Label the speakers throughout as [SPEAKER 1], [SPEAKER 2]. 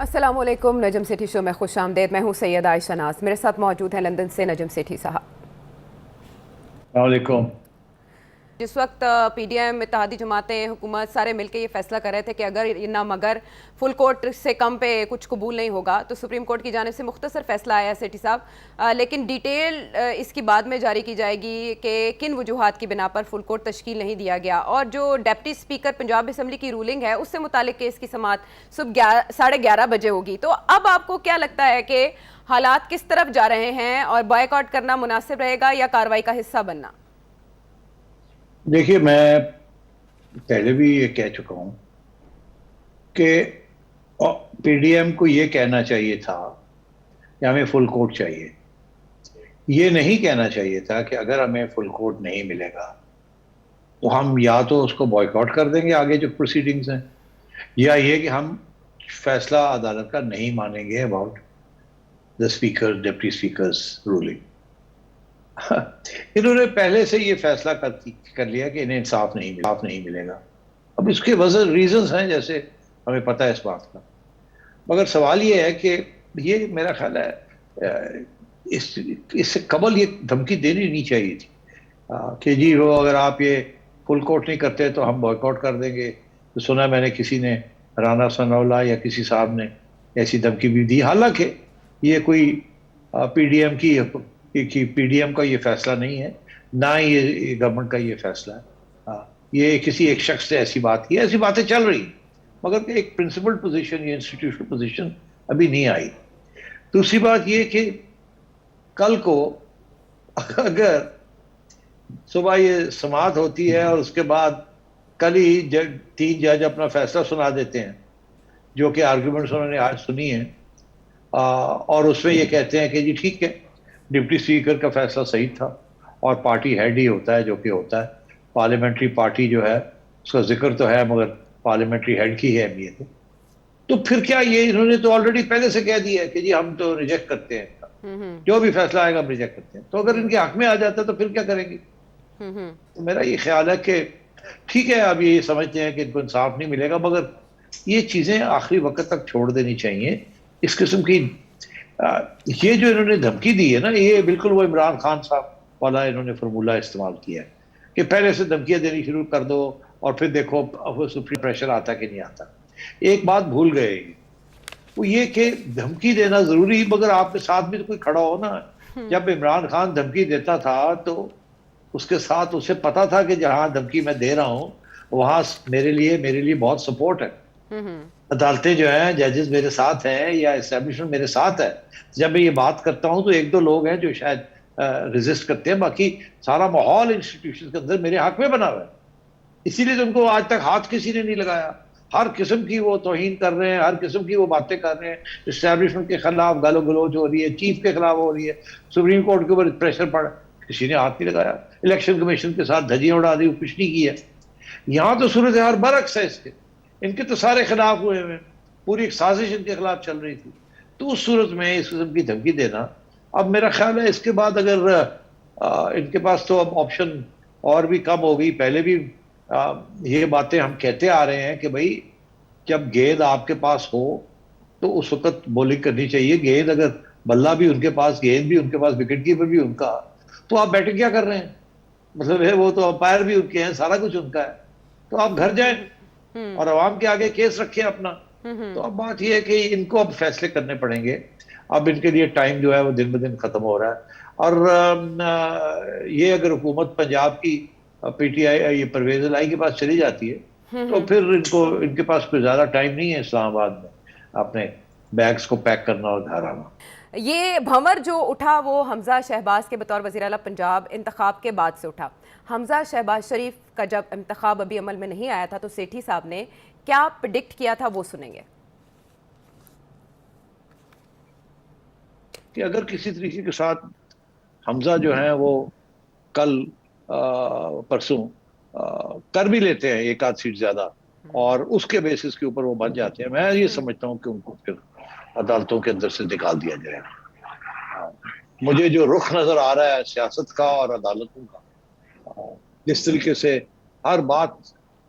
[SPEAKER 1] السلام علیکم، نجم سیٹھی شو میں خوش آمدید۔ میں ہوں سید عائشہ ناز، میرے ساتھ موجود ہیں لندن سے نجم سیٹھی صاحب۔
[SPEAKER 2] السلام علیکم۔
[SPEAKER 1] جس وقت پی ڈی ایم، اتحادی جماعتیں، حکومت سارے مل کے یہ فیصلہ کر رہے تھے کہ اگر نہ مگر فل کورٹ سے کم پہ کچھ قبول نہیں ہوگا تو سپریم کورٹ کی جانب سے مختصر فیصلہ آیا سیٹھی صاحب، لیکن ڈیٹیل اس کی بعد میں جاری کی جائے گی کہ کن وجوہات کی بنا پر فل کورٹ تشکیل نہیں دیا گیا، اور جو ڈپٹی اسپیکر پنجاب اسمبلی کی رولنگ ہے اس سے متعلق کیس کی سماعت صبح 11:30 بجے ہوگی۔ تو اب آپ کو کیا لگتا ہے کہ حالات کس طرف جا رہے ہیں، اور بائیکاٹ کرنا مناسب رہے گا یا کارروائی کا حصہ بننا؟
[SPEAKER 2] دیکھیے، میں پہلے بھی یہ کہہ چکا ہوں کہ پی ڈی ایم کو یہ کہنا چاہیے تھا کہ ہمیں فل کورٹ چاہیے۔ یہ نہیں کہنا چاہیے تھا کہ اگر ہمیں فل کورٹ نہیں ملے گا تو ہم یا تو اس کو بائیکاٹ کر دیں گے، آگے جو پروسیڈنگز ہیں، یا یہ کہ ہم فیصلہ عدالت کا نہیں مانیں گے about the speaker, deputy speaker's ruling. انہوں نے پہلے سے یہ فیصلہ کر لیا کہ انہیں انصاف نہیں ملے گا۔ اب اس کے ریزنز ہیں، جیسے ہمیں پتہ ہے اس بات کا، مگر سوال یہ ہے کہ یہ میرا خیال ہے اس سے قبل یہ دھمکی دینی نہیں چاہیے تھی کہ جی وہ اگر آپ یہ فل کورٹ نہیں کرتے تو ہم بائیکاٹ کر دیں گے۔ تو سنا میں نے کسی نے، رانا ثناء اللہ یا کسی صاحب نے ایسی دھمکی بھی دی، حالانکہ یہ کوئی پی ڈی ایم کا یہ فیصلہ نہیں ہے، نہ ہی یہ گورنمنٹ کا یہ فیصلہ ہے۔ یہ کسی ایک شخص نے ایسی بات کی، ایسی باتیں چل رہی ہیں، مگر ایک پرنسپل پوزیشن یا انسٹیٹیوشنل پوزیشن ابھی نہیں آئی۔ دوسری بات یہ کہ کل کو اگر صبح یہ سماعت ہوتی ہے اور اس کے بعد کل ہی 3 جج اپنا فیصلہ سنا دیتے ہیں، جو کہ آرگیومنٹس انہوں نے آج سنی ہیں، اور اس میں یہ کہتے ہیں کہ جی ٹھیک ہے، ڈپٹی اسپیکر کا فیصلہ صحیح تھا، اور پارٹی ہیڈ ہی ہوتا ہے جو کہ ہوتا ہے، پارلیمنٹری پارٹی جو ہے اس کا ذکر تو ہے مگر پارلیمنٹری ہیڈ کی ہے اہمیت ہے۔ تو پھر کیا، یہ انہوں نے تو آلریڈی پہلے سے کہہ دیا ہے کہ جی ہم تو ریجیکٹ کرتے ہیں، جو بھی فیصلہ آئے گا ہم ریجیکٹ کرتے ہیں۔ تو اگر ان کے حق میں آ جاتا ہے تو پھر کیا کریں گے؟ تو میرا یہ خیال ہے کہ ٹھیک ہے، اب یہ سمجھتے ہیں کہ ان کو انصاف نہیں ملے گا، مگر یہ چیزیں آخری وقت تک چھوڑ دینی چاہیے۔ اس قسم کی یہ جو انہوں نے دھمکی دی ہے نا، یہ بالکل وہ عمران خان صاحب والا انہوں نے فارمولہ استعمال کیا ہے کہ پہلے سے دھمکیاں دینی شروع کر دو اور پھر دیکھو سپریم پریشر آتا کہ نہیں آتا۔ ایک بات بھول گئے، وہ یہ کہ دھمکی دینا ضروری، مگر آپ کے ساتھ بھی تو کوئی کھڑا ہو نا۔ جب عمران خان دھمکی دیتا تھا تو اس کے ساتھ اسے پتا تھا کہ جہاں دھمکی میں دے رہا ہوں وہاں میرے لیے بہت سپورٹ ہے، عدالتیں جو ہیں، ججز میرے ساتھ ہیں یا اسٹیبلشمنٹ میرے ساتھ ہے۔ جب میں یہ بات کرتا ہوں تو 1-2 لوگ ہیں جو شاید ریزسٹ کرتے ہیں، باقی سارا ماحول انسٹیٹیوشن کے اندر میرے حق میں بنا ہوا ہے۔ اسی لیے تو ان کو آج تک ہاتھ کسی نے نہیں لگایا۔ ہر قسم کی وہ توہین کر رہے ہیں، ہر قسم کی وہ باتیں کر رہے ہیں، اسٹیبلشمنٹ کے خلاف گالو گلوچ ہو رہی ہے، چیف کے خلاف ہو رہی ہے، سپریم کورٹ کے اوپر پریشر پڑ، کسی نے ہاتھ نہیں لگایا۔ الیکشن کمیشن کے ساتھ دھجیاں اڑا دی، کچھ نہیں کیا۔ یہاں تو صورتحال برعکس ہے اس کے، ان کے تو سارے خلاف ہوئے ہوئے، پوری ایک سازش ان کے خلاف چل رہی تھی۔ تو اس صورت میں اس قسم کی دھمکی دینا، اب میرا خیال ہے اس کے بعد اگر ان کے پاس تو اب آپشن اور بھی کم ہو گئی۔ پہلے بھی یہ باتیں ہم کہتے آ رہے ہیں کہ بھائی جب گیند آپ کے پاس ہو تو اس وقت بولنگ کرنی چاہیے۔ گیند اگر بلہ بھی ان کے پاس، گیند بھی ان کے پاس، وکٹ کیپر بھی ان کا، تو آپ بیٹنگ کیا کر رہے ہیں؟ مطلب ہے وہ تو امپائر بھی ان کے ہیں، سارا کچھ ان کا ہے۔ تو آپ گھر جائیں اور عوام کے آگے کیس رکھیں اپنا۔ تو اب بات یہ ہے کہ ان کو اب فیصلے کرنے پڑیں گے۔ اب ان کے لیے ٹائم جو ہے وہ دن بدن ختم ہو رہا ہے، اور یہ اگر حکومت پنجاب کی پی ٹی آئی، یہ پرویز الہی کے پاس چلی جاتی ہے تو پھر ان کے پاس کوئی زیادہ ٹائم نہیں ہے اسلام آباد میں اپنے بیگز کو پیک کرنا اور گھر آنا۔
[SPEAKER 1] یہ بھنور جو اٹھا وہ حمزہ شہباز کے بطور وزیر اعلیٰ پنجاب انتخاب کے بعد سے اٹھا۔ حمزہ شہباز شریف کا جب انتخاب ابھی عمل میں نہیں آیا تھا تو سیٹھی صاحب نے کیا پریڈکٹ کیا تھا، وہ سنیں گے۔
[SPEAKER 2] کہ اگر کسی طریقے کے ساتھ حمزہ جو ہیں وہ کل پرسوں کر بھی لیتے ہیں 1-8 سیٹ زیادہ، اور اس کے بیسس کے اوپر وہ بن جاتے ہیں، میں یہ سمجھتا ہوں کہ ان کو پھر عدالتوں کے اندر سے نکال دیا جائے گا۔ مجھے جو رخ نظر آ رہا ہے سیاست کا اور عدالتوں کا، جس طریقے سے ہر بات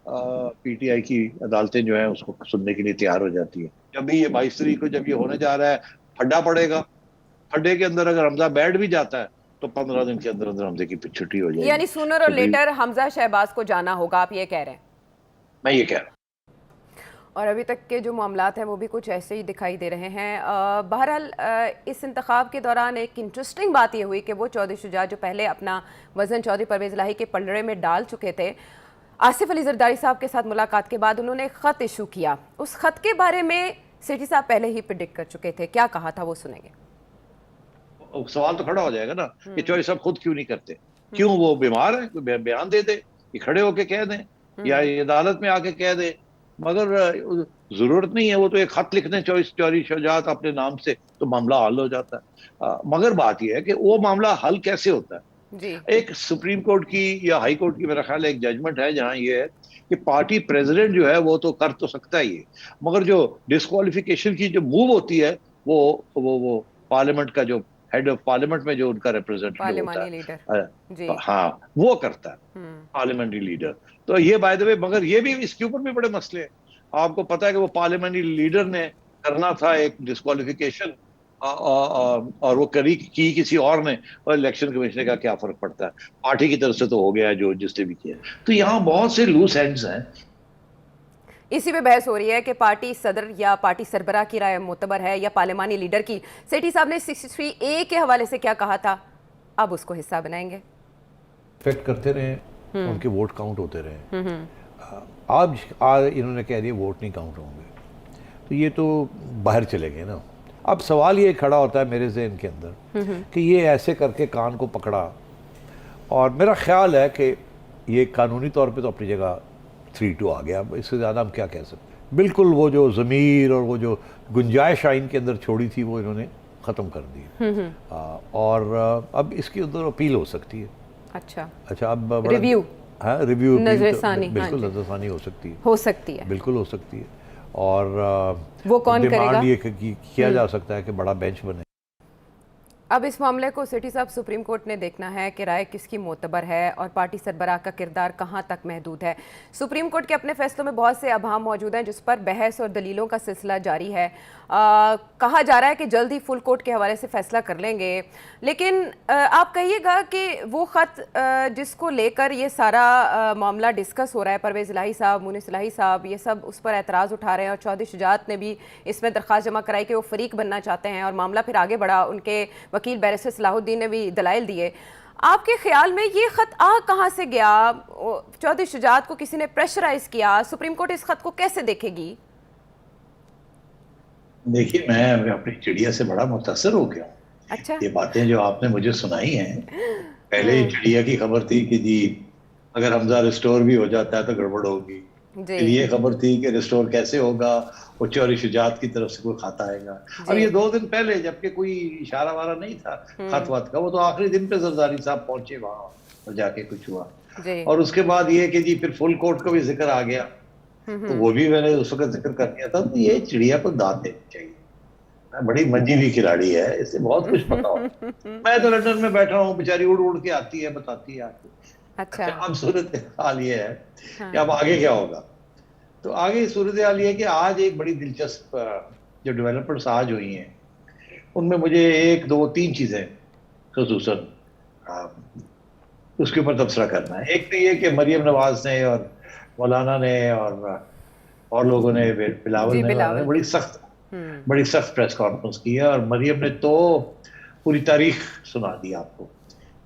[SPEAKER 2] پی ٹی آئی کی عدالتیں جو ہیں اس کو سننے کے لیے تیار ہو جاتی ہیں. جب بھی یہ 22 تاریخ کو جب یہ ہونے جا رہا ہے پھڈا پڑے گا, پھڈے کے اندر اگر حمزہ بیٹھ بھی جاتا ہے تو 15 دن کے اندر اندر حمزے کی چھٹی ہو جائے گی.
[SPEAKER 1] یعنی سونر اور
[SPEAKER 2] سپریم
[SPEAKER 1] لیٹر حمزہ شہباز کو جانا ہوگا, آپ یہ کہہ رہے ہیں؟
[SPEAKER 2] میں یہ کہہ رہا ہوں.
[SPEAKER 1] اور ابھی تک کے جو معاملات ہیں وہ بھی کچھ ایسے ہی دکھائی دے رہے ہیں. بہرحال اس انتخاب کے دوران ایک انٹرسٹنگ بات یہ ہوئی کہ وہ چودھری شجاعت جو پہلے اپنا وزن چودھری پرویز الہی کے پلڑے میں ڈال چکے تھے, آصف علی زرداری صاحب کے ساتھ ملاقات کے بعد انہوں نے ایک خط ایشو کیا. اس خط کے بارے میں سیٹھی صاحب پہلے ہی پریڈکٹ کر چکے تھے, کیا کہا تھا وہ سنیں گے.
[SPEAKER 2] سوال تو کھڑا ہو جائے گا نا کہ چودھری صاحب خود کیوں نہیں کرتے, کیوں وہ بیمار ہیں, کوئی بیان دے دے, یہ کھڑے ہو کے کہہ دیں یا عدالت میں آ کے کہہ دیں, مگر ضرورت نہیں ہے. وہ تو ایک خط لکھ دیں چودھری شجاعت اپنے نام سے تو معاملہ حل ہو جاتا ہے. مگر بات یہ ہے کہ وہ معاملہ حل کیسے ہوتا ہے.
[SPEAKER 1] جی
[SPEAKER 2] ایک سپریم کورٹ کی یا ہائی کورٹ کی میرا خیال ہے ایک ججمنٹ ہے جہاں یہ ہے کہ پارٹی پریزیڈنٹ جو ہے وہ تو کر تو سکتا ہی ہے, مگر جو ڈسکوالیفیکیشن کی جو موو ہوتی ہے وہ پارلیمنٹ کا جو ہیڈ آف پارلیمنٹ میں جو ان کا ریپرزینٹیٹیو ہوتا
[SPEAKER 1] پارلیمانی لیڈر.
[SPEAKER 2] ہے,
[SPEAKER 1] جی
[SPEAKER 2] ہاں وہ کرتا ہے پارلیمنٹری لیڈر. تو یہ بائی دا وے, مگر یہ بھی اس کے اوپر بھی بڑے مسئلے ہیں. آپ کو پتا ہے کہ وہ پارلیمنٹری لیڈر نے کرنا تھا ایک ڈسکوالیفیکیشن اور وہ کی کسی اور نے, اور الیکشن کمیشن کا کیا فرق پڑتا ہے, پارٹی کی طرف سے تو ہو گیا جو جس نے بھی کیا. تو یہاں بہت سے لوس اینڈز ہیں.
[SPEAKER 1] اسی پہ بحث ہو رہی ہے کہ پارٹی صدر یا پارٹی سربراہ کی رائے معتبر ہے یا پارلیمانی لیڈر کی. سیٹھی صاحب نے 63A کے حوالے سے کیا کہا تھا, اب اس کو حصہ بنائیں گے.
[SPEAKER 3] افیکٹ کرتے رہے, ان کے ووٹ کاؤنٹ ہوتے رہے. آج انہوں نے کہہ دیا ووٹ نہیں کاؤنٹ ہوں گے, تو یہ تو باہر چلے گئے نا. اب سوال یہ کھڑا ہوتا ہے میرے ذہن کے اندر کہ یہ ایسے کر کے کان کو پکڑا, اور میرا خیال ہے کہ یہ قانونی طور پہ تو اپنی جگہ 3-2 آ گیا. اس سے زیادہ ہم کیا کہہ سکتے ہیں. بالکل وہ جو ضمیر اور وہ جو گنجائش آئین کے اندر چھوڑی تھی وہ انہوں نے ختم کر دی. اور اب اس کے اندر اپیل ہو سکتی ہے. اچھا اب
[SPEAKER 1] ریویو,
[SPEAKER 2] ہاں
[SPEAKER 3] ریویو
[SPEAKER 1] نظرثانی,
[SPEAKER 3] بالکل نظرثانی ہو سکتی ہے,
[SPEAKER 1] ہو سکتی ہے,
[SPEAKER 3] بالکل ہو سکتی ہے. اور
[SPEAKER 1] وہ کون کرے گا,
[SPEAKER 3] ڈیمانڈ یہ کیا جا سکتا ہے کہ بڑا بینچ بنے.
[SPEAKER 1] اب اس معاملے کو سیٹھی صاحب سپریم کورٹ نے دیکھنا ہے کہ رائے کس کی معتبر ہے اور پارٹی سربراہ کا کردار کہاں تک محدود ہے. سپریم کورٹ کے اپنے فیصلوں میں بہت سے ابہام موجود ہیں جس پر بحث اور دلیلوں کا سلسلہ جاری ہے. کہا جا رہا ہے کہ جلد ہی فل کورٹ کے حوالے سے فیصلہ کر لیں گے, لیکن آپ کہیے گا کہ وہ خط جس کو لے کر یہ سارا معاملہ ڈسکس ہو رہا ہے, پرویز الہی صاحب, مونس الہی صاحب, یہ سب اس پر اعتراض اٹھا رہے ہیں, اور چودھری شجاعت نے بھی اس میں درخواست جمع کرائی کہ وہ فریق بننا چاہتے ہیں, اور معاملہ پھر آگے بڑھا. ان کے وکیل بیرسٹر صلاح الدین نے بھی دلائل دیے. آپ کے خیال میں یہ خط کہاں سے گیا؟ چودھری شجاعت کو کسی نے پریشرائز کیا, سپریم کورٹ اس خط کو کیسے دیکھے گی؟
[SPEAKER 2] دیکھیے میں اپنی چڑیا سے بڑا متاثر ہو گیا ہوں.
[SPEAKER 1] اچھا,
[SPEAKER 2] یہ باتیں جو آپ نے مجھے سنائی ہیں, پہلے ہی چڑیا کی خبر تھی کہ جی اگر حمزہ ریسٹور بھی ہو جاتا ہے تو گڑبڑ ہوگی. پھر یہ خبر تھی کہ ریسٹور کیسے ہوگا, وہ چودھری شجاعت کی طرف سے کوئی خط آئے گا. اب یہ 2 دن پہلے جبکہ کوئی اشارہ وارہ نہیں تھا خط وط کا, وہ تو آخری دن پہ زرداری صاحب پہنچے وہاں اور جا کے کچھ ہوا. اور اس کے بعد یہ کہ جی پھر فل کورٹ کا بھی ذکر آ گیا, تو وہ بھی میں نے اس وقت ذکر کر دیا تھا. تو یہ چڑیا کو دانت دینی چاہیے, بڑی منجیلی کھلاڑی ہے, اس سے بہت کچھ پتا ہو. میں تو لندن میں بیٹھا ہوں, بیچاری اڑ کے آتی ہے, بتاتی ہے آپ کو. اچھا, اب صورتحال یہ ہے کہ اب آگے کیا ہوگا. تو آگے صورتحال یہ ہے کہ آج ایک بڑی دلچسپ جو ڈیولپمنٹس آج ہوئی ہیں ان میں مجھے 1 2 3 چیزیں خصوصاً اس کے اوپر تبصرہ کرنا ہے. ایک تو یہ کہ مریم نواز نے اور مولانا نے اور لوگوں نے, بلاول نے بڑی سخت پریس کانفرنس کی ہے, اور مریم نے تو پوری تاریخ سنا دی آپ کو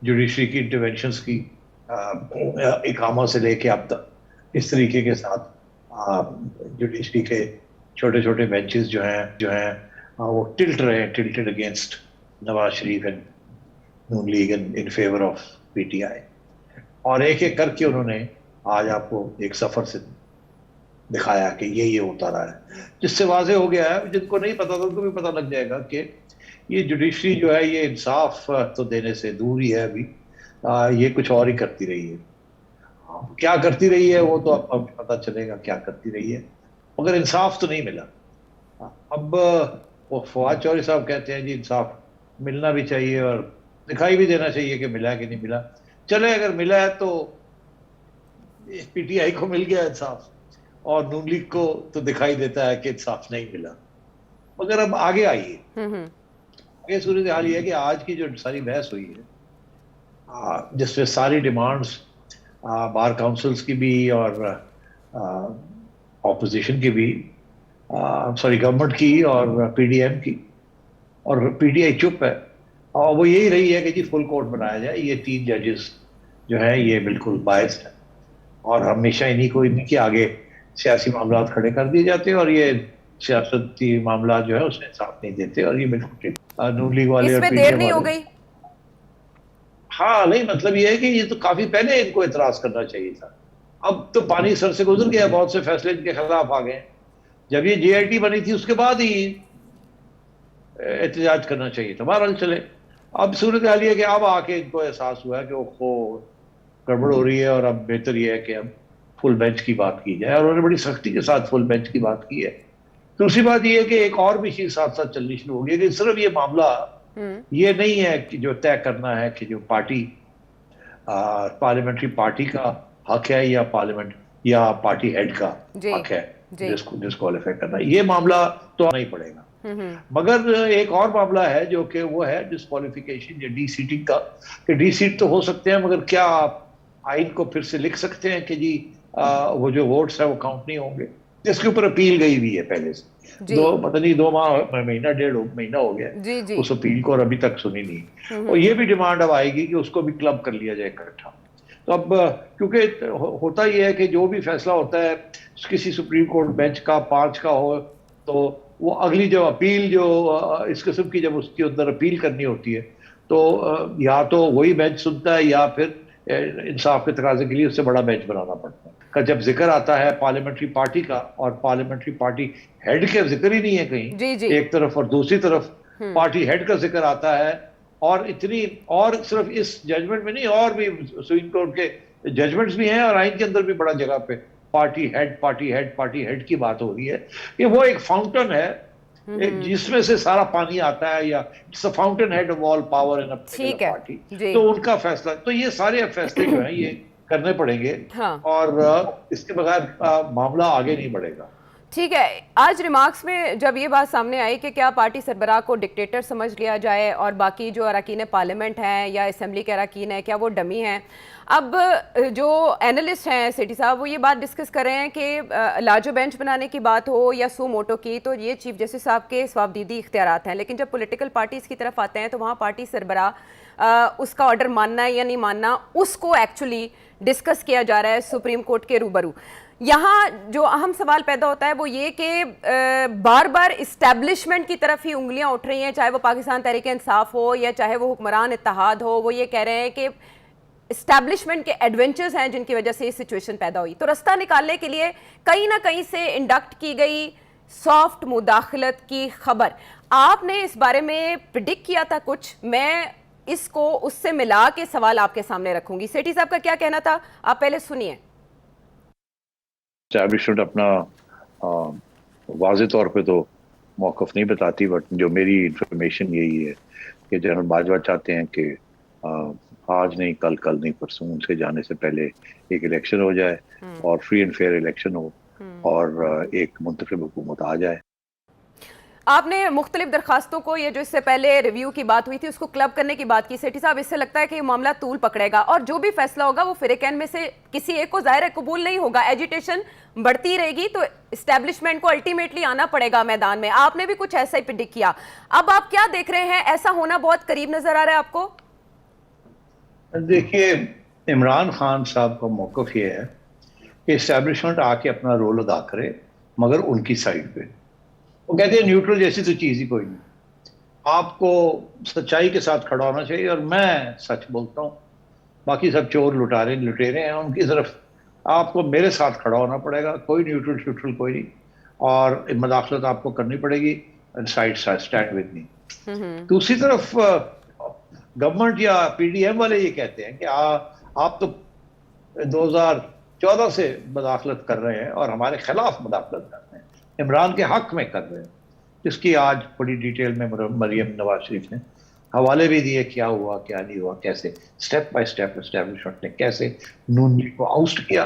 [SPEAKER 2] جوڈیشری کی انٹرونشنز کی, اقامہ سے لے کے اب تک. اس طریقے کے ساتھ جوڈیشری کے چھوٹے چھوٹے بینچز جو ہیں وہ tilted against Nawaz Sharif and Noon league in favour of P T I. اور ایک ایک کر کے انہوں نے آج آپ کو ایک سفر سے دکھایا کہ یہ ہوتا رہا ہے, جس سے واضح ہو گیا ہے, جن کو نہیں پتا تھا ان کو بھی پتا لگ جائے گا کہ یہ جوڈیشری جو ہے یہ انصاف تو دینے سے دور ہی ہے. ابھی یہ کچھ اور ہی کرتی رہی ہے. کیا کرتی رہی ہے وہ تو اب پتہ چلے گا کیا کرتی رہی ہے, مگر انصاف تو نہیں ملا. اب وہ فواد چودھری صاحب کہتے ہیں جی انصاف ملنا بھی چاہیے اور دکھائی بھی دینا چاہیے کہ ملا کہ نہیں ملا. چلے اگر ملا ہے تو پی ٹی آئی کو مل گیا انصاف اور نون لیگ کو تو دکھائی دیتا ہے کہ انصاف نہیں ملا. مگر اب آگے آئیے, آگے صورتحال یہ ہے کہ آج کی جو ساری بحث ہوئی ہے جس میں ساری ڈیمانڈز بار کاؤنسلز کی بھی اور اپوزیشن کی بھی, سوری گورنمنٹ کی اور پی ڈی ایم کی, اور پی ٹی آئی چپ ہے, اور وہ یہی رہی ہے کہ جی فل کورٹ بنایا جائے. یہ 3 ججز جو ہیں یہ بالکل باعث ہیں اور ہمیشہ انہی کو ان کے آگے سیاسی معاملات کھڑے کر دیے جاتے ہیں, اور یہ سیاستی معاملات جو ہے اس میں انصاف نہیں دیتے, اور یہ بالکل نون لیگ والے
[SPEAKER 1] اس
[SPEAKER 2] اور
[SPEAKER 1] میں
[SPEAKER 2] پی ٹی
[SPEAKER 1] دیر
[SPEAKER 2] ایم
[SPEAKER 1] نہیں ہو
[SPEAKER 2] والے.
[SPEAKER 1] گئی؟
[SPEAKER 2] ہاں نہیں, مطلب یہ ہے کہ یہ تو کافی پہلے ان کو اعتراض کرنا چاہیے تھا. اب تو پانی سر سے گزر گیا, بہت سے فیصلے ان کے خلاف آ گئے. جب یہ جے آئی ٹی بنی تھی اس کے بعد ہی احتجاج کرنا چاہیے تھا. بہرحال چلے, اب صورتحال یہ ہے کہ اب آ کے ان کو احساس ہوا ہے کہ وہ گڑبڑ ہو رہی ہے, اور اب بہتر یہ ہے کہ اب فل بینچ کی بات کی جائے, اور انہوں نے بڑی سختی کے ساتھ فل بینچ کی بات کی ہے. دوسری بات یہ ہے کہ ایک اور بھی چیز ساتھ ساتھ چلنی شروع ہو گئی کہ صرف یہ معاملہ یہ نہیں ہے کہ جو طے کرنا ہے کہ جو پارٹی پارلیمنٹری پارٹی کا حق ہے یا پارلیمنٹ یا پارٹی ہیڈ کا حق ہے ڈسکوالیفائی کرنا. یہ معاملہ تو نہیں پڑے گا, مگر ایک اور معاملہ ہے جو کہ وہ ہے ڈسکوالیفیکیشن یا ڈی سیٹنگ کا, کہ ڈی سیٹ تو ہو سکتے ہیں مگر کیا آپ آئین کو پھر سے لکھ سکتے ہیں کہ جی وہ جو ووٹس ہیں وہ کاؤنٹ نہیں ہوں گے, جس کے اوپر اپیل گئی ہوئی ہے پہلے سے. پتہ نہیں 2 ماہ مہینہ 1.5 مہینہ ہو گیا اس اپیل کو, اور ابھی تک سنی نہیں. اور یہ بھی ڈیمانڈ اب آئے گی کہ اس کو بھی کلب کر لیا جائے اکٹھا. تو اب کیونکہ ہوتا یہ ہے کہ جو بھی فیصلہ ہوتا ہے کسی سپریم کورٹ بینچ کا 5 کا ہو, تو وہ اگلی جو اپیل جو اس قسم کی جب اس کے اندر اپیل کرنی ہوتی ہے تو یا تو وہی بینچ سنتا ہے یا پھر انصاف کے تقاضے کے لیے اس سے بڑا بینچ بنانا پڑتا ہے. کا جب ذکر آتا ہے پارلیمنٹری پارٹی کا, اور پارلیمنٹری پارٹی ہیڈ کے ذکر ہی نہیں ہے کہیں ایک طرف, اور دوسری طرف پارٹی ہیڈ کا ذکر آتا ہے, اور اتنی اور صرف اس ججمنٹ میں نہیں, اور بھی سپریم کورٹ کے ججمنٹس بھی ہیں, اور آئین کے اندر بھی بڑا جگہ پہ party head party head party head کی بات ہو رہی ہے. کہ وہ ایک فاؤنٹن ہے جس میں سے سارا پانی آتا ہے, یا fountain head of all power in particular party. تو ان کا فیصلہ, تو یہ سارے فیصلے جو ہیں یہ کرنے پڑیں گے, اور اس کے بغیر معاملہ آگے نہیں بڑھے گا.
[SPEAKER 1] ٹھیک ہے. آج ریمارکس میں جب یہ بات سامنے آئی کہ کیا پارٹی سربراہ کو ڈکٹیٹر سمجھ لیا جائے اور باقی جو اراکین پارلیمنٹ ہیں یا اسمبلی کے اراکین ہیں کیا وہ ڈمی ہیں, اب جو اینالسٹ ہیں سیٹھی صاحب وہ یہ بات ڈسکس کر رہے ہیں کہ لاجو بینچ بنانے کی بات ہو یا سو موٹو کی, تو یہ چیف جسٹس صاحب کے ثوابدیدی اختیارات ہیں, لیکن جب پولیٹیکل پارٹیز کی طرف آتے ہیں تو وہاں پارٹی سربراہ اس کا آرڈر ماننا ہے یا نہیں ماننا اس کو ایکچولی ڈسکس کیا جا رہا ہے سپریم کورٹ کے روبرو. یہاں جو اہم سوال پیدا ہوتا ہے وہ یہ کہ بار بار اسٹیبلشمنٹ کی طرف ہی انگلیاں اٹھ رہی ہیں, چاہے وہ پاکستان تحریک انصاف ہو یا چاہے وہ حکمران اتحاد ہو. وہ یہ کہہ رہے ہیں کہ اسٹیبلشمنٹ کے ایڈونچرز ہیں جن کی وجہ سے یہ سچویشن پیدا ہوئی. تو رستہ نکالنے کے لیے کہیں نہ کہیں سے انڈکٹ کی گئی سافٹ مداخلت کی خبر. آپ نے اس بارے میں پریڈکٹ کیا تھا کچھ؟ میں اس کو اس سے ملا کے سوال آپ کے سامنے رکھوں گی. سیٹھی صاحب کا کیا کہنا تھا آپ پہلے سنیے.
[SPEAKER 2] اسٹیبلشمنٹ اپنا واضح طور پہ تو موقف نہیں بتاتی, بٹ جو میری انفارمیشن یہی ہے کہ جنرل باجوہ چاہتے ہیں کہ آج نہیں کل نہیں پرسوں ان سے جانے سے پہلے ایک الیکشن ہو جائے اور فری اینڈ فیئر الیکشن ہو اور ایک منتخب حکومت آ جائے.
[SPEAKER 1] آپ نے مختلف درخواستوں کو, یہ جو اس سے پہلے ریویو کی بات ہوئی تھی, اس کو کلب کرنے کی بات کی. سیٹھی صاحب اس سے لگتا ہے کہ یہ معاملہ طول پکڑے گا اور جو بھی فیصلہ ہوگا وہ فریقین میں سے کسی ایک کو ظاہر ہے قبول نہیں ہوگا. ایجیٹیشن بڑھتی رہے گی تو اسٹیبلشمنٹ کو الٹیمیٹلی آنا پڑے گا میدان میں. آپ نے بھی کچھ ایسا ہی پریڈکٹ کیا. اب آپ کیا دیکھ رہے ہیں, ایسا ہونا بہت قریب نظر آ رہا ہے آپ کو؟
[SPEAKER 2] دیکھیے, عمران خان صاحب کا موقف یہ ہے کہ اسٹیبلشمنٹ آ کے اپنا رول ادا کرے مگر ان کی سائڈ پہ. وہ کہتے ہیں نیوٹرل جیسی تو چیز ہی کوئی نہیں, آپ کو سچائی کے ساتھ کھڑا ہونا چاہیے, اور میں سچ بولتا ہوں, باقی سب چور لٹیرے ہیں, ان کی طرف آپ کو میرے ساتھ کھڑا ہونا پڑے گا. کوئی نیوٹرل کوئی نہیں, اور مداخلت آپ کو کرنی پڑے گی, اسٹینڈ ود می. دوسری طرف گورنمنٹ یا پی ڈی ایم والے یہ کہتے ہیں کہ آپ تو 2014 سے مداخلت کر رہے ہیں اور ہمارے خلاف مداخلت کر رہے ہیں, عمران کے حق میں کر رہے ہیں, جس کی آج بڑی ڈیٹیل میں مریم نواز شریف نے حوالے بھی دیے, کیا ہوا کیا نہیں ہوا, کیسے اسٹیپ بائی اسٹیپ اسٹیبلشمنٹ نے کیسے نون لیگ کو آؤسٹ کیا,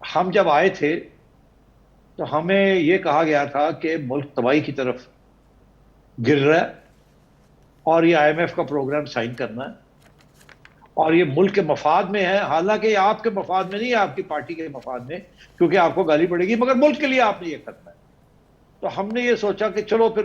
[SPEAKER 2] ہم جب آئے تھے تو ہمیں یہ کہا گیا تھا کہ ملک تباہی کی طرف گر رہا ہے اور یہ آئی ایم ایف کا پروگرام سائن کرنا ہے اور یہ ملک کے مفاد میں ہے، حالانکہ یہ آپ کے مفاد میں نہیں ہے، آپ کی پارٹی کے مفاد میں، کیونکہ آپ کو گالی پڑے گی، مگر ملک کے لیے آپ نے یہ کرنا ہے۔ تو ہم نے یہ سوچا کہ چلو پھر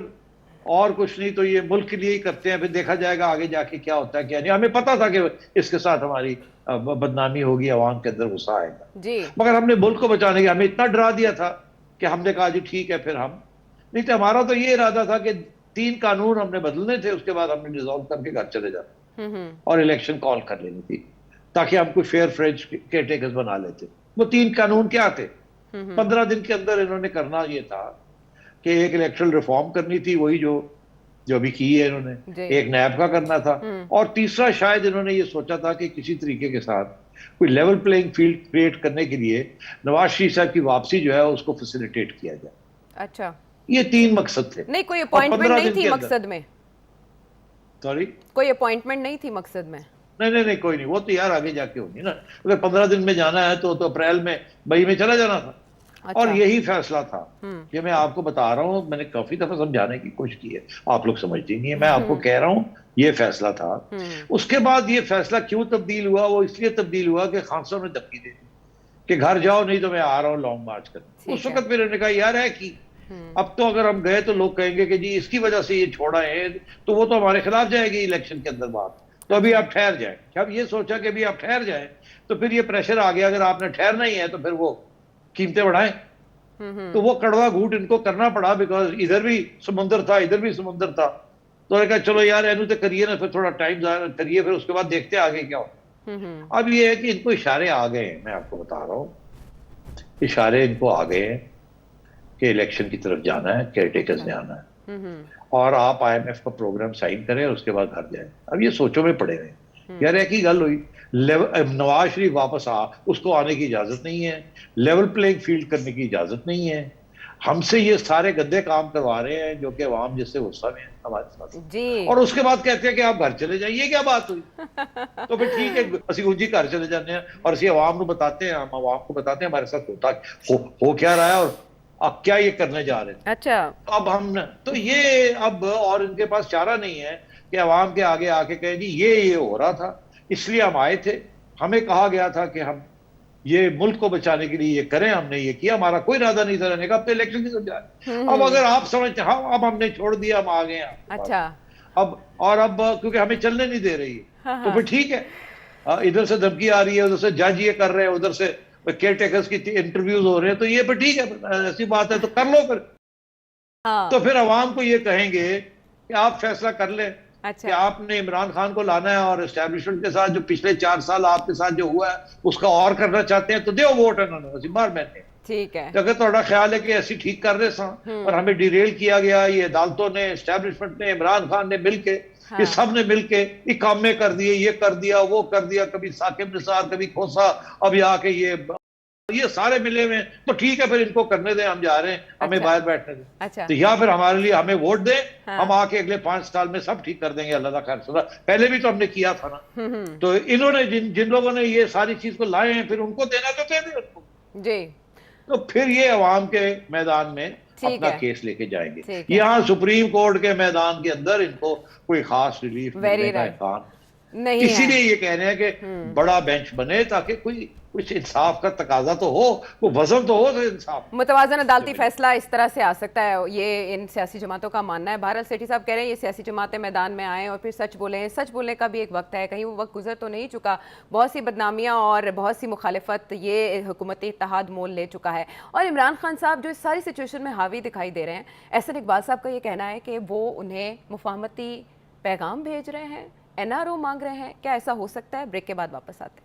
[SPEAKER 2] اور کچھ نہیں تو یہ ملک کے لیے ہی کرتے ہیں، پھر دیکھا جائے گا آگے جا کے کیا ہوتا ہے کیا نہیں۔ ہمیں پتا تھا کہ اس کے ساتھ ہماری بدنامی ہوگی، عوام کے اندر غصہ آئے گا،
[SPEAKER 1] جی
[SPEAKER 2] مگر ہم نے ملک کو بچانے کے ہمیں اتنا ڈرا دیا تھا کہ ہم نے کہا جی ٹھیک ہے پھر ہم نہیں تو ہمارا تو یہ ارادہ تھا کہ 3 قانون ہم نے بدلنے تھے، اس کے بعد ہم نے ڈیزالو کر کے گھر چلے جاتے اور الیکشن کال کر لینی تھی تاکہ ہم کوئی فیئر فرینچ کیئر ٹیکرز بنا لیتے۔ وہ 3 قانون کیا تھے؟ 15 دن کے اندر انہوں نے کرنا یہ تھا کہ ایک الیکٹرل ریفارم کرنی تھی، وہی جو ابھی کی ہے انہوں نے، ایک نیب کا کرنا تھا، اور تیسرا شاید انہوں نے یہ سوچا تھا کہ کسی طریقے کے ساتھ کوئی لیول پلینگ فیلڈ کریٹ کرنے کے لیے نواز شریف صاحب کی واپسی جو ہے اس کو فیسیلیٹیٹ کیا جائے۔
[SPEAKER 1] اچھا،
[SPEAKER 2] یہ 3 مقصد تھے۔
[SPEAKER 1] نہیں کوئی اپوائنٹمنٹ نہیں تھی مقصد میں؟
[SPEAKER 2] سوری،
[SPEAKER 1] کوئی اپوائنٹمنٹ نہیں تھی مقصد میں؟
[SPEAKER 2] نہیں کوئی نہیں، وہ تو یار آگے جا کے ہوگی نا، اگر 15 دن میں جانا ہے تو اپریل میں مئی میں چلا جانا تھا۔ اور یہی فیصلہ تھا کہ میں آپ کو بتا رہا ہوں، میں نے کافی دفعہ سمجھانے کی کوشش کی ہے، آپ لوگ سمجھتے نہیں ہیں، میں آپ کو کہہ رہا ہوں یہ فیصلہ تھا۔ اس کے بعد یہ فیصلہ کیوں تبدیل ہوا؟ وہ اس لیے تبدیل ہوا کہ خان صاحب نے دھمکی دے دی کہ گھر جاؤ نہیں تو میں آ رہا ہوں لانگ مارچ کرنے۔ اس وقت پھر انہوں نے کہا یار ہے کی اب تو اگر ہم گئے تو لوگ کہیں گے کہ جی اس کی وجہ سے یہ چھوڑا ہے، تو وہ تو ہمارے خلاف جائے گی الیکشن کے اندر بات، تو ابھی آپ ٹھہر جائیں۔ جب یہ سوچا کہ ابھی آپ ٹھہر جائیں تو پھر یہ پریشر آ گیا، اگر آپ نے ٹھہرنا ہی ہے تو پھر وہ قیمتیں بڑھائیں، تو وہ کڑوا گھوٹ ان کو کرنا پڑا، بیکاز ادھر بھی سمندر تھا ادھر بھی سمندر تھا، تو نے کہا چلو یار اینو تو کریے نا، پھر تھوڑا ٹائم کریے، پھر اس کے بعد دیکھتے آگے کیا ہو۔ اب یہ ہے کہ ان کو اشارے آ گئے ہیں، میں آپ کو بتا رہا ہوں اشارے ان کو آ گئے ہیں کہ الیکشن کی طرف جانا ہے، کیئر ٹیکرز نے آنا ہے، اور آپ آئی ایم ایف کا پروگرام سائن کریں اور اس کے بعد گھر جائیں۔ اب یہ سوچوں میں پڑے ہوئے یار ایک ہی گل ہوئی، نواز شریف واپس اس کو آنے کی اجازت نہیں ہے، لیول پلینگ فیلڈ کرنے کی اجازت نہیں ہے، ہم سے یہ سارے گندے کام کروا رہے ہیں جو کہ عوام جس سے غصہ میں ہے ہمارے ساتھ
[SPEAKER 1] جی،
[SPEAKER 2] اور اس کے بعد کہتے ہیں کہ آپ گھر چلے جائیں۔ یہ کیا بات ہوئی؟ تو پھر ٹھیک ہے اسی گنجی گھر چلے جاتے ہیں اور اسی عوام کو بتاتے ہیں، ہم عوام کو بتاتے ہیں ہمارے ساتھ ہو کیا رہا ہے اور اب کیا یہ کرنے جا رہے ہیں۔
[SPEAKER 1] اچھا،
[SPEAKER 2] اب ہم تو یہ اب اور ان کے پاس چارہ نہیں ہے کہ عوام کے آگے آ کے کہیں جی یہ ہو رہا تھا، اس لیے ہم آئے تھے، ہمیں کہا گیا تھا کہ ہم یہ ملک کو بچانے کے لیے یہ کریں، ہم نے یہ کیا، ہمارا کوئی ارادہ نہیں تھا رہنے کا، اب تو الیکشن کی سمجھا ہے۔ اب اگر آپ سمجھتے ہیں اب ہم نے چھوڑ دیا، ہم آ گئے ہیں،
[SPEAKER 1] اچھا،
[SPEAKER 2] اب کیونکہ ہمیں چلنے نہیں دے رہی ہے تو پھر ٹھیک ہے، ادھر سے دھمکی آ رہی ہے، ادھر سے جج یہ کر رہے ہیں، ادھر سے کیئر ٹیکرز کی انٹرویوز ہو رہے ہیں، تو یہ پھر ٹھیک ہے، ایسی بات ہے تو کر لو پھر۔ تو پھر عوام کو یہ کہیں گے کہ آپ فیصلہ کر لیں کہ آپ نے عمران خان کو لانا ہے اور اسٹیبلشمنٹ کے ساتھ جو پچھلے 4 سال آپ کے ساتھ جو ہوا ہے اس کا اور کرنا چاہتے ہیں تو دیو ووٹ انہوں نے مار میں
[SPEAKER 1] ٹھیک ہے۔
[SPEAKER 2] اگر تھوڑا خیال ہے کہ ایسی ٹھیک کر رہے سن اور ہمیں ڈیریل کیا گیا، یہ عدالتوں نے، اسٹیبلشمنٹ نے، عمران خان نے مل کے، یہ سب نے مل کے اقامے کر دیے، یہ کر دیا وہ کر دیا، کبھی ثاقب نثار کبھی کھوسا، اب آ کے یہ سارے ملے ہوئے، تو ٹھیک ہے پھر ان کو کرنے دیں، ہم جا رہے ہیں، ہمیں باہر بیٹھنے دیں، تو یا پھر ہمارے لیے ہمیں ووٹ دیں، ہم آ کے اگلے 5 سال میں سب ٹھیک کر دیں گے، اللہ کا خیر سنا۔ پہلے بھی تو ہم نے کیا تھا نا، تو انہوں نے جن لوگوں نے یہ ساری چیز کو لائے ہیں پھر ان کو دینا تو دے دیں ان کو
[SPEAKER 1] جی،
[SPEAKER 2] تو پھر یہ عوام کے میدان میں اپنا کیس لے کے جائیں گے۔ یہاں سپریم کورٹ کے میدان کے اندر ان کو کوئی خاص ریلیف ملنے کا امکان نہیں، اسی لیے یہ کہہ رہے ہیں کہ بڑا بینچ بنے تاکہ کچھ انصاف کا تقاضا تو ہو، کوئی وزن تو ہو انصاف۔
[SPEAKER 1] متوازن عدالتی فیصلہ اس طرح سے آ سکتا ہے، یہ ان سیاسی جماعتوں کا ماننا ہے۔ بہرحال سیٹھی صاحب کہہ رہے ہیں یہ سیاسی جماعتیں میدان میں آئیں اور پھر سچ بولیں، سچ بولنے کا بھی ایک وقت ہے، کہیں وہ وقت گزر تو نہیں چکا؟ بہت سی بدنامیاں اور بہت سی مخالفت یہ حکومتی اتحاد مول لے چکا ہے، اور عمران خان صاحب جو اس ساری سچویشن میں حاوی دکھائی دے رہے ہیں، احسن اقبال صاحب کا یہ کہنا ہے کہ وہ انہیں مفاہمتی پیغام بھیج رہے ہیں، NRO مانگ رہے ہیں۔ کیا ایسا ہو سکتا ہے؟ بریک کے بعد واپس آتے ہیں۔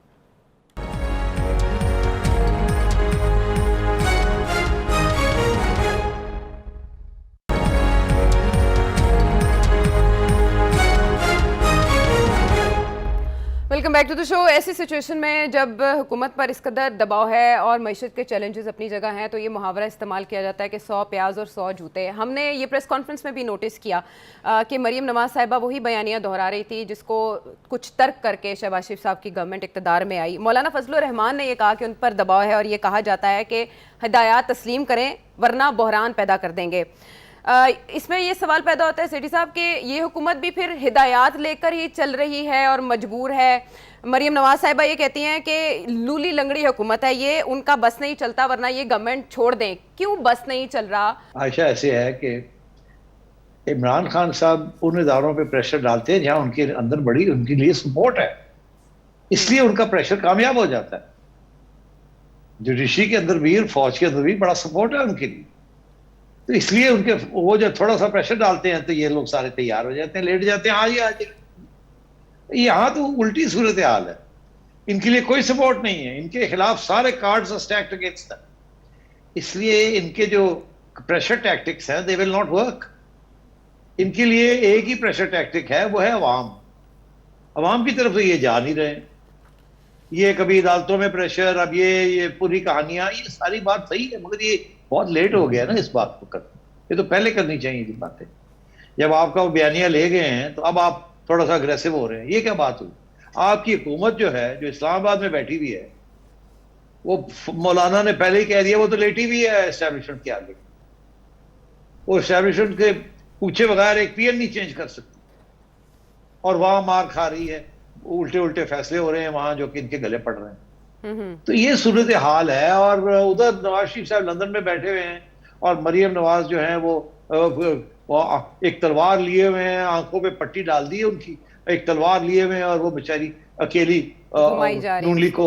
[SPEAKER 1] ویلکم بیک ٹو دا شو. ایسی سچویشن میں جب حکومت پر اس قدر دباؤ ہے اور معیشت کے چیلنجز اپنی جگہ ہیں تو یہ محاورہ استعمال کیا جاتا ہے کہ 100 پیاز اور 100 جوتے. ہم نے یہ پریس کانفرنس میں بھی نوٹس کیا کہ مریم نواز صاحبہ وہی بیانیہ دہرا رہی تھی جس کو کچھ ترک کر کے شہباز شریف صاحب کی گورنمنٹ اقتدار میں آئی. مولانا فضل الرحمان نے یہ کہا کہ ان پر دباؤ ہے اور یہ کہا جاتا ہے کہ ہدایات تسلیم کریں ورنہ بحران پیدا کر دیں گے. اس میں یہ سوال پیدا ہوتا ہے سیٹھی صاحب کہ یہ حکومت بھی پھر ہدایات لے کر ہی چل رہی ہے اور مجبور ہے. مریم نواز صاحبہ یہ کہتی ہیں کہ لولی لنگڑی حکومت ہے یہ, ان کا بس نہیں چلتا ورنہ یہ گورنمنٹ چھوڑ دیں. کیوں بس نہیں چل رہا؟
[SPEAKER 2] عائشہ ایسے ہے کہ عمران خان صاحب ان اداروں پہ پریشر ڈالتے ہیں جہاں ان کے اندر بڑی ان کے لیے سپورٹ ہے, اس لیے ان کا پریشر کامیاب ہو جاتا ہے. جوڈیشری کے اندر بھی, فوج کے اندر بھی بڑا سپورٹ ہے ان کے لیے, تو اس لیے ان کے وہ جب تھوڑا سا پریشر ڈالتے ہیں تو یہ لوگ سارے تیار ہو جاتے ہیں, لیٹ جاتے ہیں. آج یہاں تو الٹی صورتحال ہے, ان کے لیے کوئی سپورٹ نہیں ہے, ان کے خلاف سارے کارڈز اسٹیکڈ اگینسٹ ہیں. اس لیے ان کے جو پریشر ٹیکٹکس ہیں دے ول ناٹ ورک. ان کے لیے ایک ہی پریشر ٹیکٹک ہے, وہ ہے عوام. عوام کی طرف سے یہ جا نہیں رہے. یہ کبھی عدالتوں میں پریشر, اب یہ پوری کہانیاں, یہ ساری بات صحیح ہے مگر یہ بہت لیٹ ہو گیا نا اس بات کو کرنا. یہ تو پہلے کرنی چاہیے تھی باتیں. جب آپ کا وہ بیانیہ لے گئے ہیں تو اب آپ تھوڑا سا اگریسو ہو رہے ہیں. یہ کیا بات ہوئی؟ آپ کی حکومت جو ہے, جو اسلام آباد میں بیٹھی ہوئی ہے, وہ مولانا نے پہلے ہی کہہ دیا وہ تو لیٹی ہوئی ہے اسٹیبلشمنٹ کے آگے. وہ اسٹیبلشمنٹ کے پوچھے بغیر ایک پی این نہیں چینج کر سکتی, اور وہاں مار کھا رہی ہے, الٹے الٹے فیصلے ہو رہے ہیں وہاں جو کہ ان کے گلے پڑ رہے ہیں. تو یہ صورتحال ہے. اور ادھر نواز شریف صاحب لندن میں بیٹھے ہوئے ہیں اور مریم نواز جو ہیں وہ ایک تلوار لیے ہوئے ہیں, آنکھوں پہ پٹی ڈال دی ہے ان کی, ایک تلوار لیے ہوئے ہیں اور وہ بیچاری اکیلی نون لیگ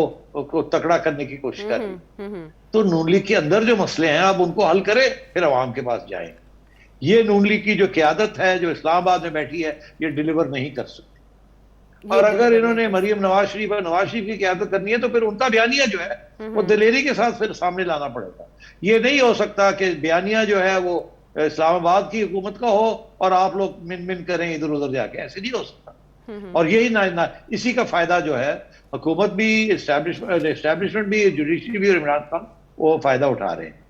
[SPEAKER 2] کو تکڑا کرنے کی کوشش کر رہی. تو نون لیگ کے اندر جو مسئلے ہیں اب ان کو حل کرے پھر عوام کے پاس جائیں. یہ نون لیگ کی جو قیادت ہے جو اسلام آباد میں بیٹھی ہے یہ ڈیلیور نہیں کر سکتی. اور اگر انہوں نے مریم نواز شریف اور نواز شریف کی قیادت کرنی ہے تو پھر ان کا بیانیہ جو ہے وہ دلیری کے ساتھ پھر سامنے لانا پڑے گا. یہ نہیں ہو سکتا کہ بیانیہ جو ہے وہ اسلام آباد کی حکومت کا ہو اور آپ لوگ من من کریں ادھر ادھر جا کے. ایسے نہیں ہو سکتا. اور یہی اسی کا فائدہ جو ہے حکومت بھی, اسٹیبلشمنٹ بھی, جوڈیشری بھی اور عمران خان وہ فائدہ اٹھا رہے ہیں.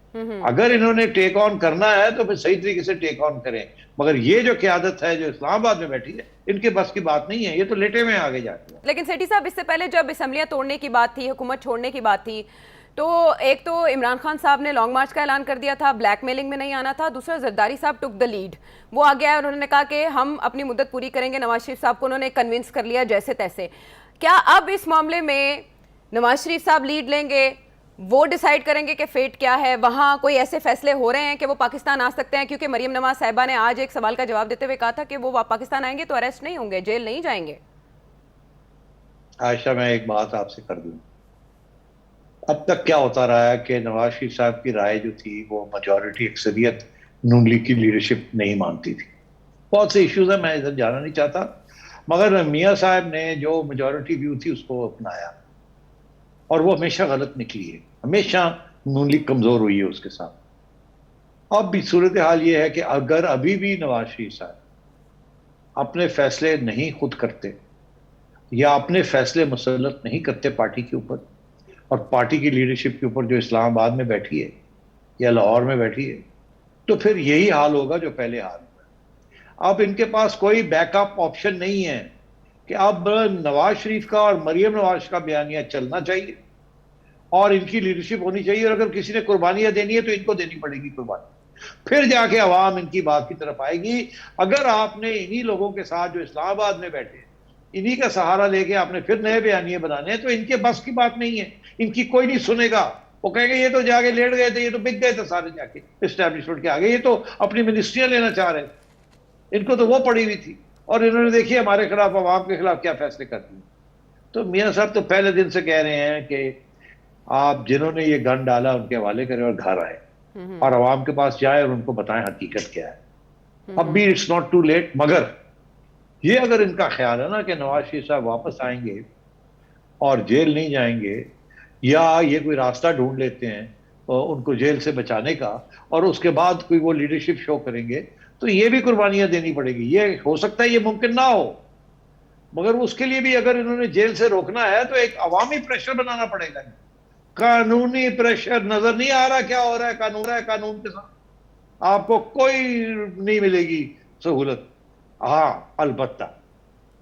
[SPEAKER 2] اگر انہوں نے ٹیک آن کرنا ہے تو پھر صحیح طریقے سے ٹیک آن کریں. مگر یہ جو قیادت ہے جو اسلام آباد میں بیٹھی ہے ان کے بس کی بات نہیں ہے, یہ تو لیٹے میں آگے جاتے ہیں.
[SPEAKER 1] لیکن سیٹھی صاحب اس سے پہلے جب اسمبلیاں توڑنے کی بات تھی, حکومت چھوڑنے کی بات تھی, تو ایک تو عمران خان صاحب نے لانگ مارچ کا اعلان کر دیا تھا, بلیک میلنگ میں نہیں آنا تھا. دوسرا زرداری صاحب ٹک دا لیڈ, وہ آ گیا اور انہوں نے کہا کہ ہم اپنی مدت پوری کریں گے. نواز شریف صاحب کو انہوں نے کنونس کر لیا جیسے تیسے. کیا اب اس معاملے میں نواز شریف صاحب لیڈ لیں گے, وہ ڈیسائیڈ کریں گے کہ فیٹ کیا ہے؟ وہاں کوئی ایسے فیصلے ہو رہے ہیں کہ وہ پاکستان آ سکتے ہیں؟ کیونکہ مریم نواز صاحبہ نے آج ایک سوال کا جواب دیتے ہوئے کہا تھا کہ وہ پاکستان آئیں گے تو اریسٹ نہیں ہوں گے, جیل نہیں جائیں گے.
[SPEAKER 2] عائشہ میں ایک بات آپ سے کر دوں, اب تک کیا ہوتا رہا ہے کہ نواز شریف صاحب کی رائے جو تھی وہ میجورٹی اکثریت نون لیگ کی لیڈرشپ نہیں مانتی تھی. بہت سے ایشوز ہیں, میں ادھر جانا نہیں چاہتا, مگر میاں صاحب نے جو میجورٹی ویو تھی اس کو اپنایا اور وہ ہمیشہ غلط نکلی ہے. ہمیشہ نون لیگ کمزور ہوئی ہے اس کے ساتھ. اب بھی صورتحال یہ ہے کہ اگر ابھی بھی نواز شریف صاحب اپنے فیصلے نہیں خود کرتے یا اپنے فیصلے مسلط نہیں کرتے پارٹی کے اوپر اور پارٹی کی لیڈرشپ کے اوپر جو اسلام آباد میں بیٹھی ہے یا لاہور میں بیٹھی ہے, تو پھر یہی حال ہوگا جو پہلے حال ہوا. اب ان کے پاس کوئی بیک اپ آپشن نہیں ہے کہ اب نواز شریف کا اور مریم نواز کا بیانیہ چلنا چاہیے اور ان کی لیڈرشپ ہونی چاہیے, اور اگر کسی نے قربانیاں دینی ہے تو ان کو دینی پڑے گی قربانی. پھر جا کے عوام ان کی بات کی طرف آئے گی. اگر آپ نے انہی لوگوں کے ساتھ جو اسلام آباد میں بیٹھے انہی کا سہارا لے کے آپ نے پھر نئے بیانیے بنانے ہیں تو ان کے بس کی بات نہیں ہے. ان کی کوئی نہیں سنے گا. وہ کہیں گے یہ تو جا کے لیٹ گئے تھے, یہ تو بک گئے تھے سارے جا کے اسٹیبلشمنٹ کے آگے, یہ تو اپنی منسٹریاں لینا چاہ رہے تھے, ان کو تو وہ پڑی ہوئی تھی, اور انہوں نے دیکھیے ہمارے خلاف عوام کے خلاف کیا فیصلے کر دیے. تو میاں صاحب تو پہلے دن سے کہہ رہے ہیں کہ آپ جنہوں نے یہ گن ڈالا ان کے حوالے کریں اور گھر آئے اور عوام کے پاس جائے اور ان کو بتائیں حقیقت کیا ہے. اب بھی اٹس ناٹ ٹو لیٹ. مگر یہ اگر ان کا خیال ہے نا کہ نواز شریف صاحب واپس آئیں گے اور جیل نہیں جائیں گے, یا یہ کوئی راستہ ڈھونڈ لیتے ہیں ان کو جیل سے بچانے کا اور اس کے بعد کوئی وہ لیڈرشپ شو کریں گے, تو یہ بھی قربانیاں دینی پڑے گی. یہ ہو سکتا ہے یہ ممکن نہ ہو, مگر اس کے لیے بھی اگر انہوں نے جیل سے روکنا ہے تو ایک عوامی پریشر بنانا پڑے گا. قانونی پریشر نظر نہیں آ رہا کیا ہو رہا ہے قانون کے ساتھ آپ کو کوئی نہیں ملے گی سہولت. ہاں البتہ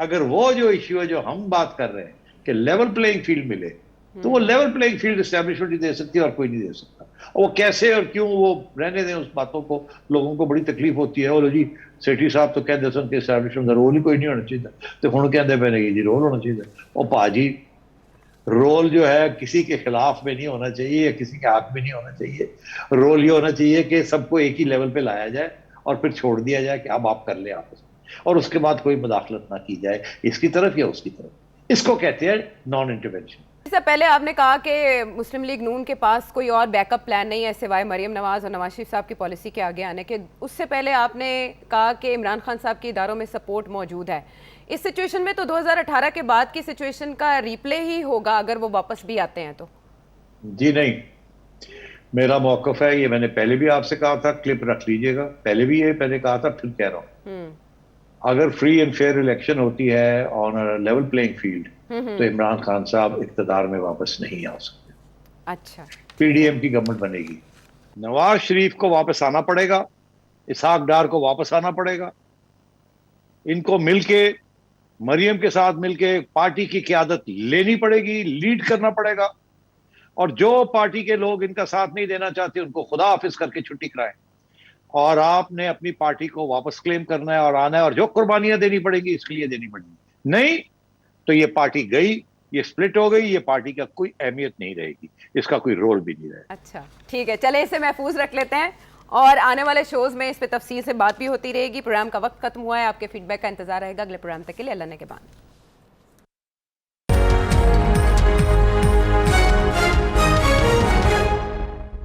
[SPEAKER 2] اگر وہ جو ایشو ہے جو ہم بات کر رہے ہیں کہ لیول پلینگ فیلڈ ملے تو وہ لیول پلینگ فیلڈ اسٹیبلشمنٹ نہیں دے سکتی اور کوئی نہیں دے سکتا. وہ کیسے اور کیوں وہ رہنے دیں اس باتوں کو, لوگوں کو بڑی تکلیف ہوتی ہے. وہ جی سیٹھی صاحب تو کہتے سن کہ اسٹیبلشمنٹ کا رول ہی کوئی نہیں ہونا چاہیے تو ہوں کہتے پہ نہیں جی رول ہونا چاہیے. وہ پاجی رول جو ہے کسی کے خلاف میں نہیں ہونا چاہیے یا کسی کے حق میں نہیں ہونا چاہیے. رول یہ ہونا چاہیے کہ سب کو ایک ہی لیول پہ لایا جائے اور پھر چھوڑ دیا جائے کہ اب آپ کر لیں آپس میں, اور اس کے بعد کوئی مداخلت نہ کی جائے اس کی طرف یا اس کی طرف. اس کو کہتے ہیں نان انٹرونشن.
[SPEAKER 1] اس سے پہلے آپ نے کہا کہ مسلم لیگ نون کے پاس کوئی اور بیک اپ پلان نہیں ہے سوائے مریم نواز اور نواز شریف صاحب کی پالیسی کے آگے آنے کے. اس سے پہلے آپ نے کہا کہ عمران خان صاحب کے اداروں میں سپورٹ موجود ہے. اس سچویشن میں تو 2018 کے بعد کی سچویشن کا ریپلے ہی ہوگا اگر وہ واپس بھی آتے ہیں تو.
[SPEAKER 2] جی نہیں, میرا موقف ہے یہ میں نے پہلے بھی آپ سے کہا تھا, کلپ رکھ لیجئے گا, پہلے بھی یہ پہلے کہا تھا پھر کہہ رہا ہوں, اگر فری اینڈ فیئر الیکشن ہوتی ہے آن لیول پلینگ فیلڈ تو عمران خان صاحب اقتدار میں واپس نہیں آ سکتے.
[SPEAKER 1] اچھا,
[SPEAKER 2] پی ڈی ایم کی گورنمنٹ بنے گی. نواز شریف کو واپس آنا پڑے گا, اسحاق ڈار کو واپس آنا پڑے گا, ان کو مل کے مریم کے ساتھ مل کے پارٹی کی قیادت لینی پڑے گی, لیڈ کرنا پڑے گا, اور جو پارٹی کے لوگ ان کا ساتھ نہیں دینا چاہتے ان کو خدا حافظ کر کے چھٹی کرائیں, اور آپ نے اپنی پارٹی کو واپس کلیم کرنا ہے اور آنا ہے, اور جو قربانیاں دینی پڑیں گی اس کے لیے دینی پڑیں گی. نہیں تو یہ پارٹی گئی, یہ سپلٹ ہو گئی, یہ پارٹی کا کوئی اہمیت نہیں رہے گی, اس کا کوئی رول بھی نہیں رہے گا.
[SPEAKER 1] اچھا ٹھیک ہے, چلے اسے محفوظ رکھ لیتے ہیں اور آنے والے شوز میں اس پہ تفصیل سے بات بھی ہوتی رہے گی. پروگرام کا وقت ختم ہوا ہے, آپ کے فیڈ بیک کا انتظار رہے گا اگلے پروگرام تک کے لیے. اللہ نے کے بعد.